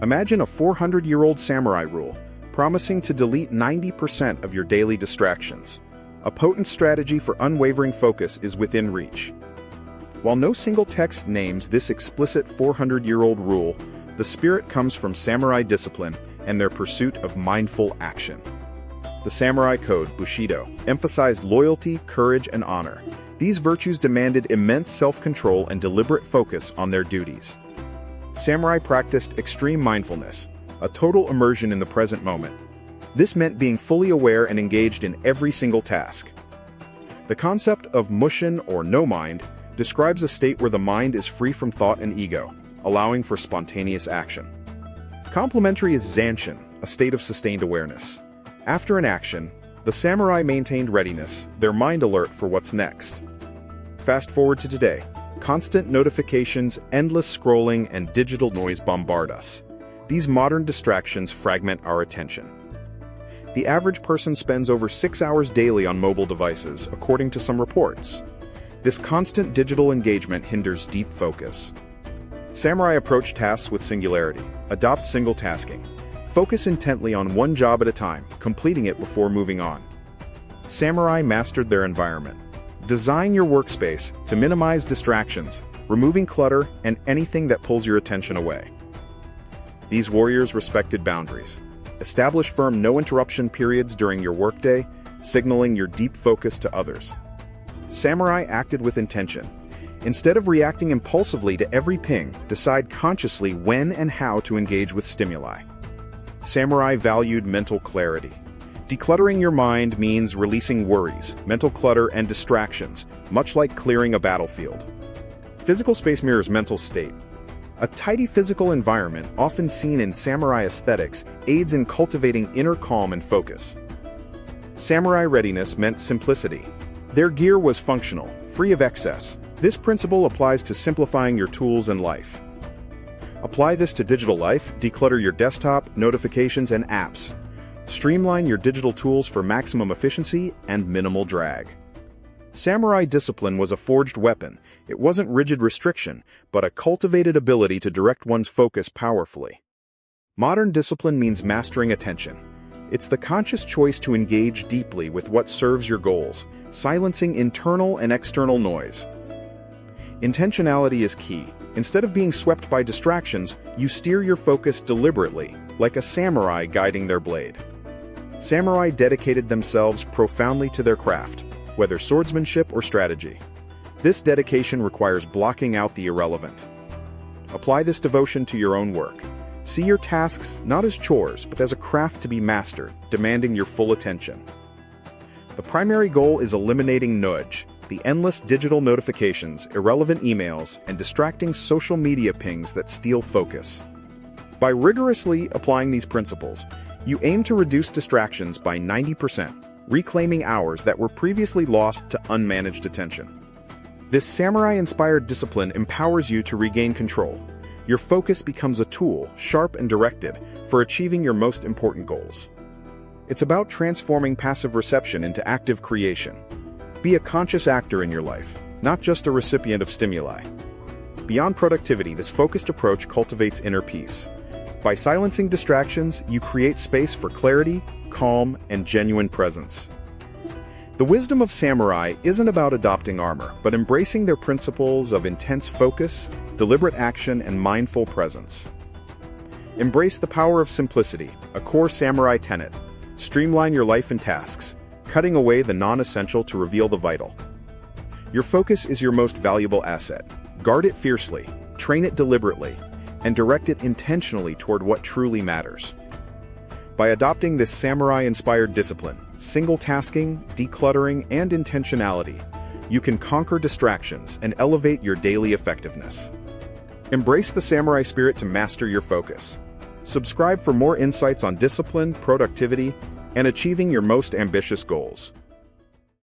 Imagine a 400-year-old samurai rule, promising to delete 90% of your daily distractions. A potent strategy for unwavering focus is within reach. While no single text names this explicit 400-year-old rule, the spirit comes from samurai discipline and their pursuit of mindful action. The samurai code, Bushido, emphasized loyalty, courage, and honor. These virtues demanded immense self-control and deliberate focus on their duties. Samurai practiced extreme mindfulness, a total immersion in the present moment. This meant being fully aware and engaged in every single task. The concept of mushin, or no mind, describes a state where the mind is free from thought and ego, allowing for spontaneous action. Complementary is zanshin, a state of sustained awareness. After an action, the samurai maintained readiness, their mind alert for what's next. Fast forward to today. Constant notifications, endless scrolling, and digital noise bombard us. These modern distractions fragment our attention. The average person spends over 6 hours daily on mobile devices, according to some reports. This constant digital engagement hinders deep focus. Samurai approach tasks with singularity. Adopt single tasking. Focus intently on one job at a time, completing it before moving on. Samurai mastered their environment. Design your workspace to minimize distractions, removing clutter and anything that pulls your attention away. These warriors respected boundaries. Establish firm no-interruption periods during your workday, signaling your deep focus to others. Samurai acted with intention. Instead of reacting impulsively to every ping, decide consciously when and how to engage with stimuli. Samurai valued mental clarity. Decluttering your mind means releasing worries, mental clutter, and distractions, much like clearing a battlefield. Physical space mirrors mental state. A tidy physical environment, often seen in samurai aesthetics, aids in cultivating inner calm and focus. Samurai readiness meant simplicity. Their gear was functional, free of excess. This principle applies to simplifying your tools and life. Apply this to digital life, declutter your desktop, notifications, and apps. Streamline your digital tools for maximum efficiency and minimal drag. Samurai discipline was a forged weapon. It wasn't rigid restriction, but a cultivated ability to direct one's focus powerfully. Modern discipline means mastering attention. It's the conscious choice to engage deeply with what serves your goals, silencing internal and external noise. Intentionality is key. Instead of being swept by distractions, you steer your focus deliberately, like a samurai guiding their blade. Samurai dedicated themselves profoundly to their craft, whether swordsmanship or strategy. This dedication requires blocking out the irrelevant. Apply this devotion to your own work. See your tasks not as chores, but as a craft to be mastered, demanding your full attention. The primary goal is eliminating nudge, the endless digital notifications, irrelevant emails, and distracting social media pings that steal focus. By rigorously applying these principles, you aim to reduce distractions by 90%, reclaiming hours that were previously lost to unmanaged attention. This samurai-inspired discipline empowers you to regain control. Your focus becomes a tool, sharp and directed, for achieving your most important goals. It's about transforming passive reception into active creation. Be a conscious actor in your life, not just a recipient of stimuli. Beyond productivity, this focused approach cultivates inner peace. By silencing distractions, you create space for clarity, calm, and genuine presence. The wisdom of samurai isn't about adopting armor, but embracing their principles of intense focus, deliberate action, and mindful presence. Embrace the power of simplicity, a core samurai tenet. Streamline your life and tasks, cutting away the non-essential to reveal the vital. Your focus is your most valuable asset. Guard it fiercely, train it deliberately, and direct it intentionally toward what truly matters. By adopting this samurai-inspired discipline, single tasking, decluttering, and intentionality, you can conquer distractions and elevate your daily effectiveness. Embrace the samurai spirit to master your focus. Subscribe for more insights on discipline, productivity, and achieving your most ambitious goals.